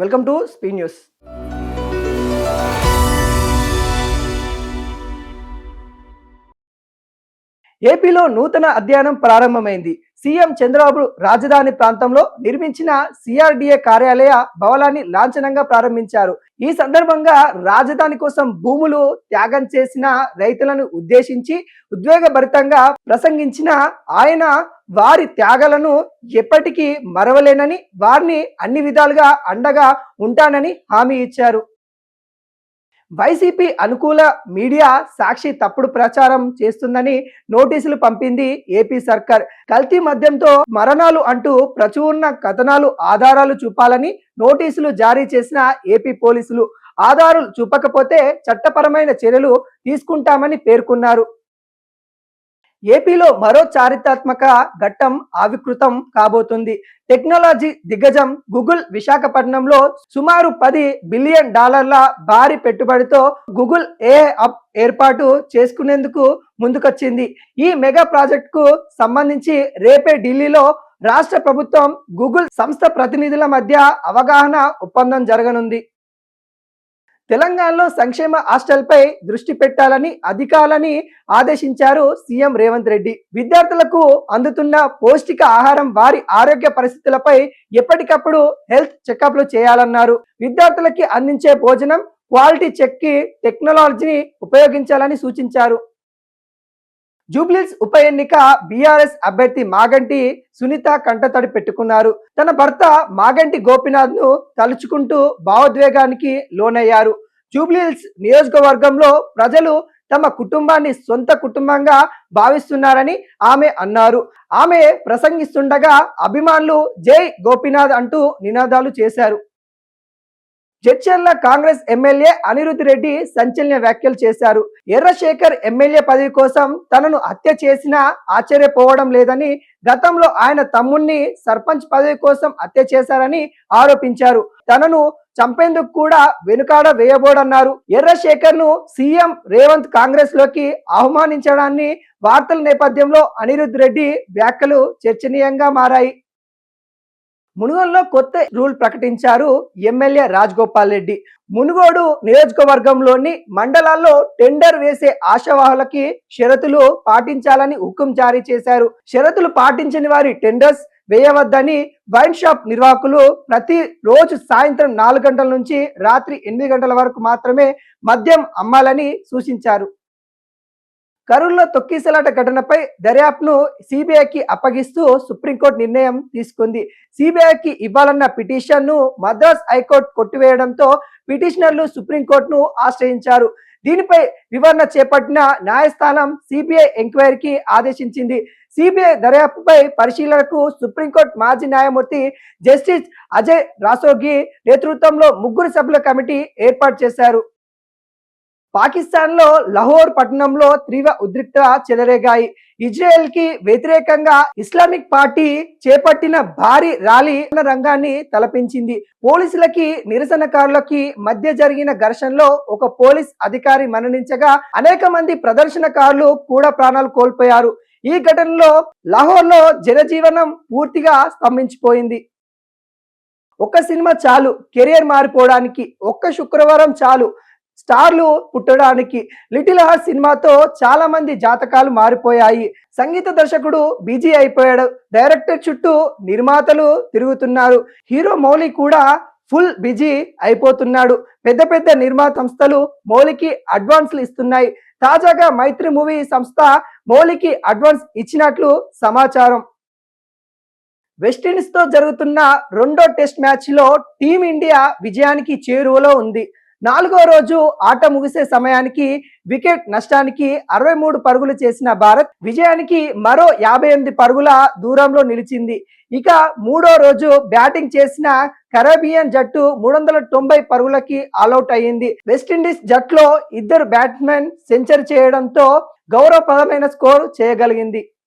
Welcome to స్పీ news. ఏపీలో నూతన అధ్యయనం ప్రారంభమైంది. సీఎం చంద్రబాబు రాజధాని ప్రాంతంలో నిర్మించిన సిఆర్డీఏ కార్యాలయ భవనాన్ని లాంఛనంగా ప్రారంభించారు. ఈ సందర్భంగా రాజధాని కోసం భూములు త్యాగం చేసిన రైతులను ఉద్దేశించి ఉద్వేగభరితంగా ప్రసంగించిన ఆయన వారి త్యాగాలను ఎప్పటికీ మరవలేనని, వారిని అన్ని విధాలుగా అండగా ఉంటానని హామీ ఇచ్చారు. వైసీపీ అనుకూల మీడియా సాక్షి తప్పుడు ప్రచారం చేస్తుందని నోటీసులు పంపింది ఏపీ సర్కార్. కల్తీ మద్యంతో మరణాలు అంటూ ప్రచురణ కథనాలు ఆధారాలు చూపాలని నోటీసులు జారీ చేసిన ఏపీ పోలీసులు ఆధారాలు చూపకపోతే చట్టపరమైన చర్యలు తీసుకుంటామని పేర్కొన్నారు. ఏపీలో మరో చారిత్రాత్మక ఘట్టం ఆవిష్కృతం కాబోతుంది. టెక్నాలజీ దిగ్గజం గూగుల్ విశాఖపట్నంలో సుమారు $10 బిలియన్ భారీ పెట్టుబడితో గూగుల్ ఏఐ హబ్ ఏర్పాటు చేసుకునేందుకు ముందుకొచ్చింది. ఈ మెగా ప్రాజెక్ట్ కు సంబంధించి రేపే ఢిల్లీలో రాష్ట్ర ప్రభుత్వం గూగుల్ సంస్థ ప్రతినిధుల మధ్య అవగాహన ఒప్పందం జరగనుంది. తెలంగాణలో సంక్షేమ హాస్టల్పై దృష్టి పెట్టాలని అధికారులని ఆదేశించారు సీఎం రేవంత్ రెడ్డి. విద్యార్థులకు అందుతున్న పౌష్టిక ఆహారం, వారి ఆరోగ్య పరిస్థితులపై ఎప్పటికప్పుడు హెల్త్ చెకప్లు చేయాలన్నారు. విద్యార్థులకి అందించే భోజనం క్వాలిటీ చెక్ కి టెక్నాలజీని ఉపయోగించాలని సూచించారు. జూబ్లీహిల్స్ ఉప ఎన్నిక బీఆర్ఎస్ అభ్యర్థి మాగంటి సునీత కంటతడి పెట్టుకున్నారు. తన భర్త మాగంటి గోపీనాథ్ ను తలుచుకుంటూ భావోద్వేగానికి లోనయ్యారు. జూబ్లీహిల్స్ నియోజకవర్గంలో ప్రజలు తమ కుటుంబాన్ని సొంత కుటుంబంగా భావిస్తున్నారని ఆమె అన్నారు. ఆమె ప్రసంగిస్తుండగా అభిమానులు జై గోపీనాథ్ అంటూ నినాదాలు చేశారు. జడ్చర్ల కాంగ్రెస్ ఎమ్మెల్యే అనిరుద్ రెడ్డి సంచలన వ్యాఖ్యలు చేశారు. ఎర్రశేఖర్ ఎమ్మెల్యే పదవి కోసం తనను హత్య చేసినా ఆశ్చర్యపోవడం లేదని, గతంలో ఆయన తమ్ముణ్ణి సర్పంచ్ పదవి కోసం హత్య చేశారని ఆరోపించారు. తనను చంపేందుకు కూడా వెనుకాడ వేయబోడన్నారు. ఎర్రశేఖర్ ను సీఎం రేవంత్ కాంగ్రెస్ లోకి ఆహ్వానించడాన్ని వార్తల నేపథ్యంలో అనిరుద్ రెడ్డి వ్యాఖ్యలు చర్చనీయంగా మారాయి. మునుగోడులో కొత్త రూల్ ప్రకటించారు ఎమ్మెల్యే రాజగోపాల్ రెడ్డి. మునుగోడు నియోజకవర్గంలోని మండలాల్లో టెండర్ వేసే ఆశావాహులకి షరతులు పాటించాలని హుకుం జారీ చేశారు. షరతులు పాటించని వారి టెండర్స్ వేయవద్దని వైన్ షాప్ నిర్వాహకులు ప్రతి రోజు సాయంత్రం 4 గంటల నుంచి రాత్రి 8 గంటల వరకు మాత్రమే మద్యం అమ్మాలని సూచించారు. కరూరులో తొక్కిసలాట ఘటనపై దర్యాప్తును సిబిఐకి అప్పగిస్తూ సుప్రీంకోర్టు నిర్ణయం తీసుకుంది. సిబిఐకి ఇవ్వాలన్న పిటిషన్ను మద్రాస్ హైకోర్టు కొట్టివేయడంతో పిటిషనర్లు సుప్రీంకోర్టును ఆశ్రయించారు. దీనిపై వివరణ చేపట్టిన న్యాయస్థానం సిబిఐ ఎంక్వైరీకి ఆదేశించింది. సిబిఐ దర్యాప్తుపై పరిశీలనకు సుప్రీంకోర్టు మాజీ న్యాయమూర్తి జస్టిస్ అజయ్ రాసోగి నేతృత్వంలో 3 సభ్యుల కమిటీ ఏర్పాటు చేశారు. పాకిస్తాన్ లో లాహోర్ పట్టణంలో తీవ్ర ఉద్రిక్తత చెలరేగాయి. ఇజ్రాయెల్ కి వ్యతిరేకంగా ఇస్లామిక్ పార్టీ చేపట్టిన భారీ ర్యాలీ రంగాన్ని తలపించింది. పోలీసులకి నిరసనకారులకి మధ్య జరిగిన ఘర్షణలో ఒక పోలీస్ అధికారి మరణించగా అనేక మంది ప్రదర్శనకారులు కూడా ప్రాణాలు కోల్పోయారు. ఈ ఘటనలో లాహోర్ లో జనజీవనం పూర్తిగా స్తంభించిపోయింది. ఒక్క సినిమా చాలు కెరియర్ మారిపోవడానికి, ఒక్క శుక్రవారం చాలు స్టార్లు పుట్టడానికి. లిటిల్ హార్ట్ సినిమాతో చాలా మంది జాతకాలు మారిపోయాయి. సంగీత దర్శకుడు బిజీ అయిపోయాడు. డైరెక్టర్ చుట్టూ నిర్మాతలు తిరుగుతున్నారు. హీరో మౌలి కూడా ఫుల్ బిజీ అయిపోతున్నాడు. పెద్ద పెద్ద నిర్మాత సంస్థలు మౌలికి అడ్వాన్స్లు ఇస్తున్నాయి. తాజాగా మైత్రి మూవీ సంస్థ మౌలికి అడ్వాన్స్ ఇచ్చినట్లు సమాచారం. వెస్టిండీస్ తో జరుగుతున్న 2వ టెస్ట్ మ్యాచ్ లో టీమిండియా విజయానికి చేరువలో ఉంది. 4వ రోజు ఆట ముగిసే సమయానికి వికెట్ నష్టానికి 63 పరుగులు చేసిన భారత్ విజయానికి మరో 58 పరుగుల దూరంలో నిలిచింది. ఇక 3వ రోజు బ్యాటింగ్ చేసిన కరేబియన్ జట్టు 390 పరుగులకి ఆల్అౌట్ అయ్యింది. వెస్టిండీస్ జట్టులో 2 బ్యాట్స్మెన్ సెంచరీ చేయడంతో గౌరవప్రదమైన స్కోర్ చేయగలిగింది.